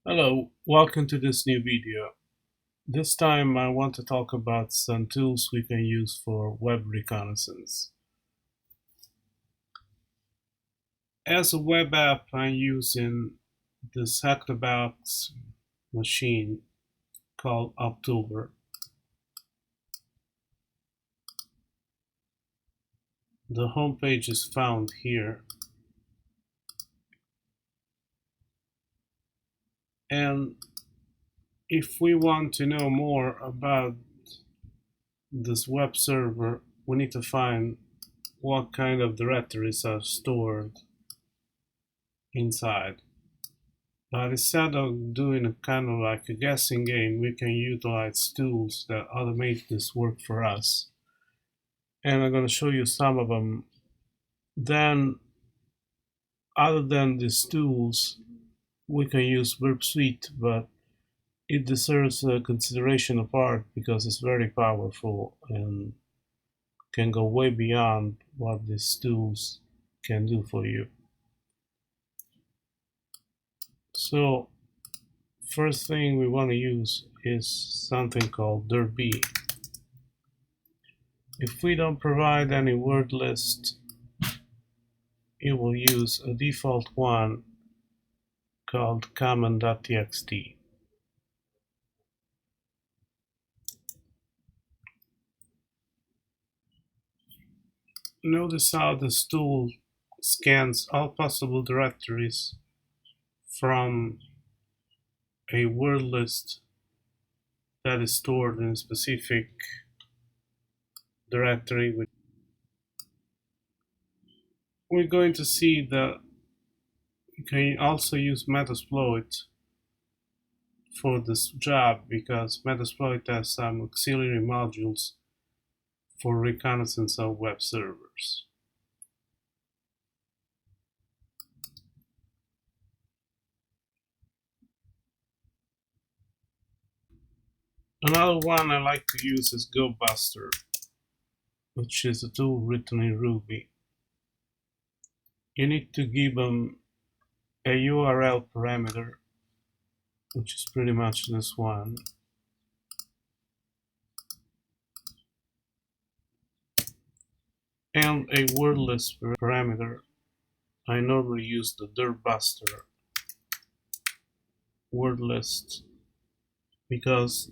Hello, welcome to this new video. This time I want to talk about some tools we can use for web reconnaissance. As a web app, I'm using this hack-the-box machine called October. The homepage is found here. And if we want to know more about this web server, we need to find what kind of directories are stored inside. But instead of doing a kind of like a guessing game, we can utilize tools that automate this work for us. And I'm going to show you some of them. Then, other than these tools, we can use Burp Suite, but it deserves a consideration apart because it's very powerful and can go way beyond what these tools can do for you. So, first thing we want to use is something called Derby. If we don't provide any word list, it will use a default one called common.txt. Notice how this tool scans all possible directories from a word list that is stored in a specific directory. We're going to see that you can also use Metasploit for this job because Metasploit has some auxiliary modules for reconnaissance of web servers. Another one I like to use is GoBuster, which is a tool written in Ruby. You need to give them a URL parameter, which is pretty much this one. And a word list parameter. I normally use the dirtbuster word list because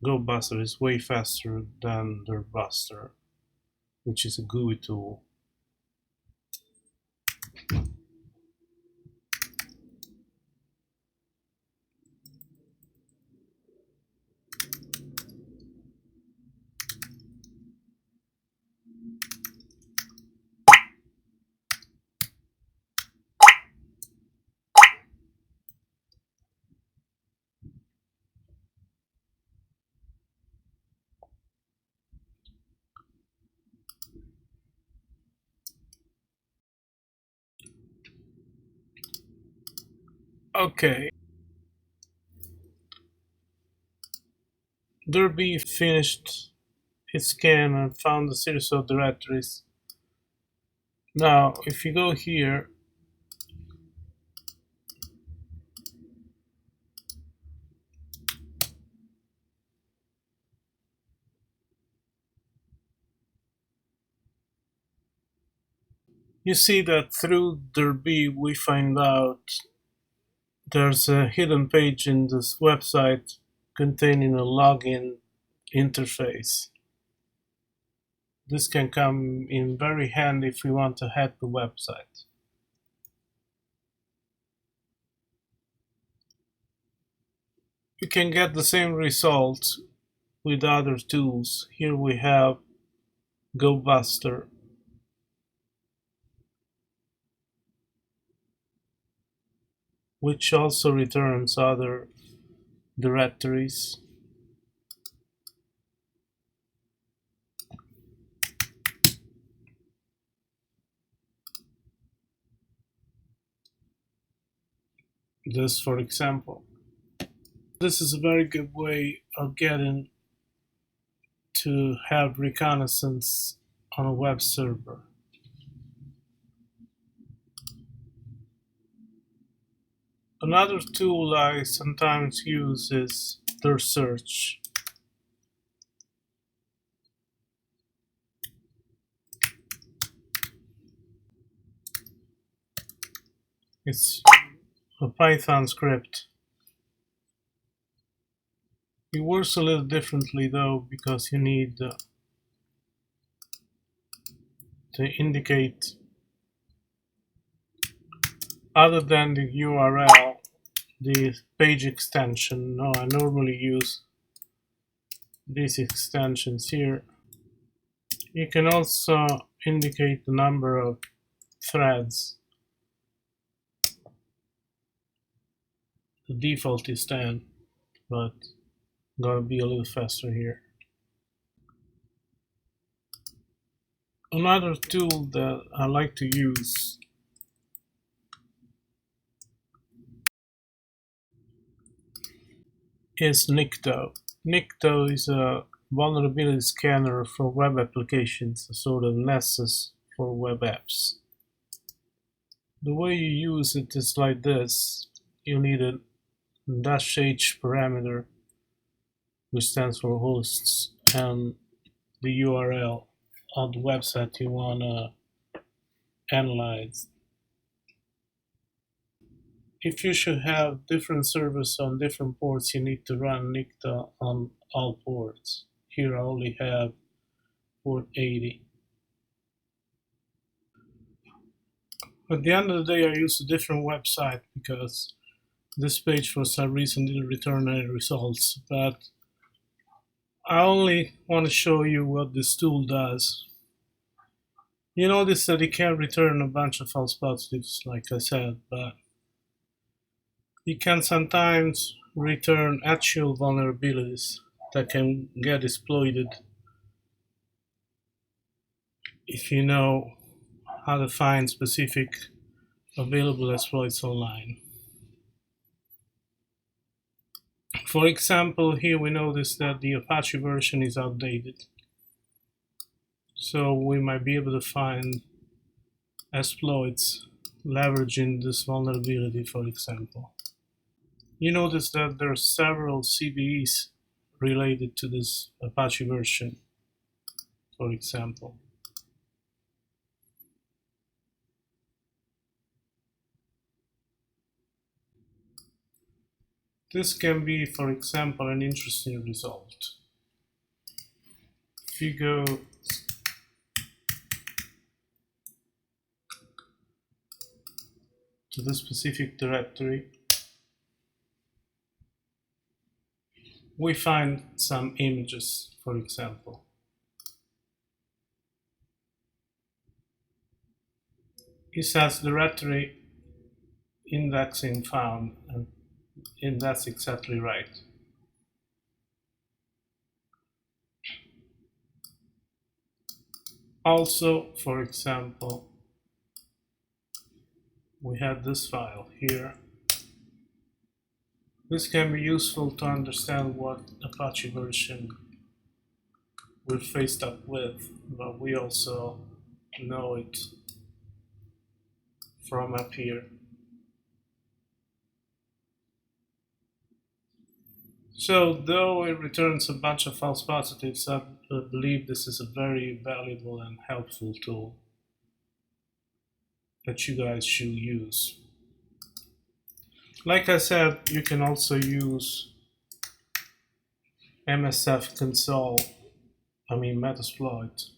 GoBuster is way faster than dirtbuster, which is a GUI tool. Okay, Derby finished its scan and found a series of directories. Now, if you go here, you see that through Derby we find out there's a hidden page in this website containing a login interface. This can come in very handy if we want to hack the website. We can get the same results with other tools. Here we have GoBuster. Which also returns other directories. This, for example. This is a very good way of getting to have reconnaissance on a web server. Another tool I sometimes use is their search. It's a Python script. It works a little differently though, because you need to indicate, other than the URL, the page extension. No, I normally use these extensions here. You can also indicate the number of threads. The default is 10, but I'm gonna be a little faster here. Another tool that I like to use is Nikto. Nikto is a vulnerability scanner for web applications, a sort of Nessus for web apps. The way you use it is like this. You need a -h parameter, which stands for hosts, and the URL of the website you want to analyze. If you should have different servers on different ports, you need to run Nikto on all ports. Here I only have port 80. At the end of the day, I used a different website because this page for some reason didn't return any results, but I only want to show you what this tool does. You notice that it can return a bunch of false positives, like I said, but it can sometimes return actual vulnerabilities that can get exploited if you know how to find specific available exploits online. For example, here we notice that the Apache version is outdated. So we might be able to find exploits leveraging this vulnerability, for example. You notice that there are several CVEs related to this Apache version, for example. This can be, for example, an interesting result. If you go to the specific directory, we find some images, for example. It says directory indexing found, and that's exactly right. Also, for example, we have this file here. This can be useful to understand what Apache version we're faced up with, but we also know it from up here. So though it returns a bunch of false positives, I believe this is a very valuable and helpful tool that you guys should use. Like I said, you can also use MSF console, Metasploit,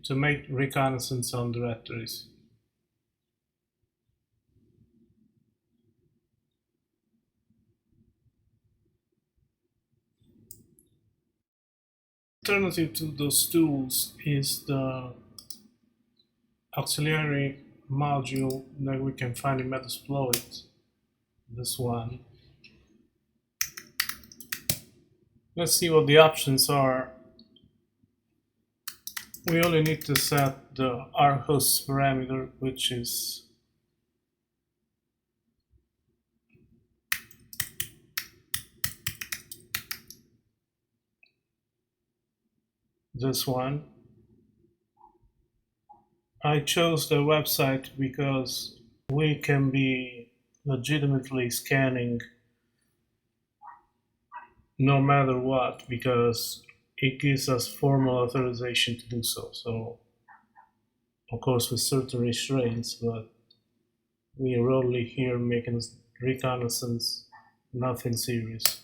to make reconnaissance on directories. Alternative to those tools is the auxiliary module that we can find in Metasploit, this one. Let's see what the options are. We only need to set the rhost parameter, which is this one. I chose the website because we can be legitimately scanning no matter what, because it gives us formal authorization to do so. So, of course, with certain restraints, but we are only here making reconnaissance, nothing serious.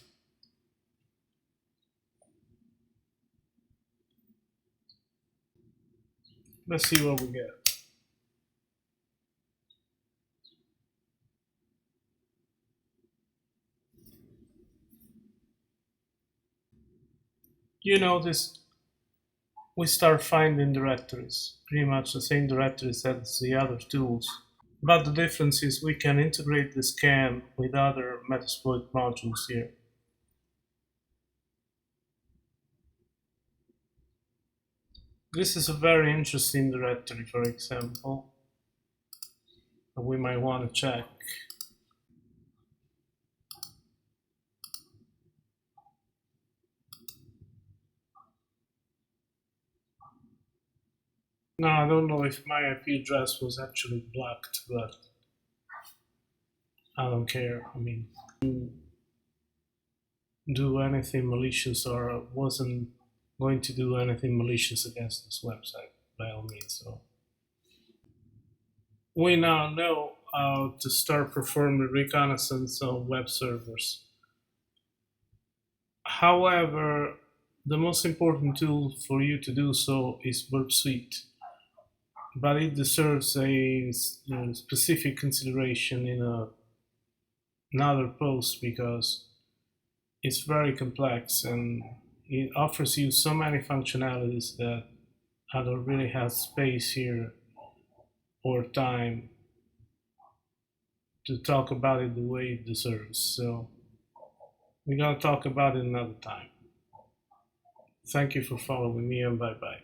Let's see what we get. You notice we start finding directories, pretty much the same directories as the other tools. But the difference is we can integrate the scan with other Metasploit modules here. This is a very interesting directory, for example, that we might want to check. Now, I don't know if my IP address was actually blocked, but I don't care. I mean, do anything malicious, or wasn't going to do anything malicious against this website by all means. So we now know how to start performing reconnaissance on web servers. However, the most important tool for you to do so is Burp Suite, but it deserves a specific consideration in another post, because it's very complex and it offers you so many functionalities that I don't really have space here or time to talk about it the way it deserves. So we're gonna talk about it another time. Thank you for following me, and bye bye.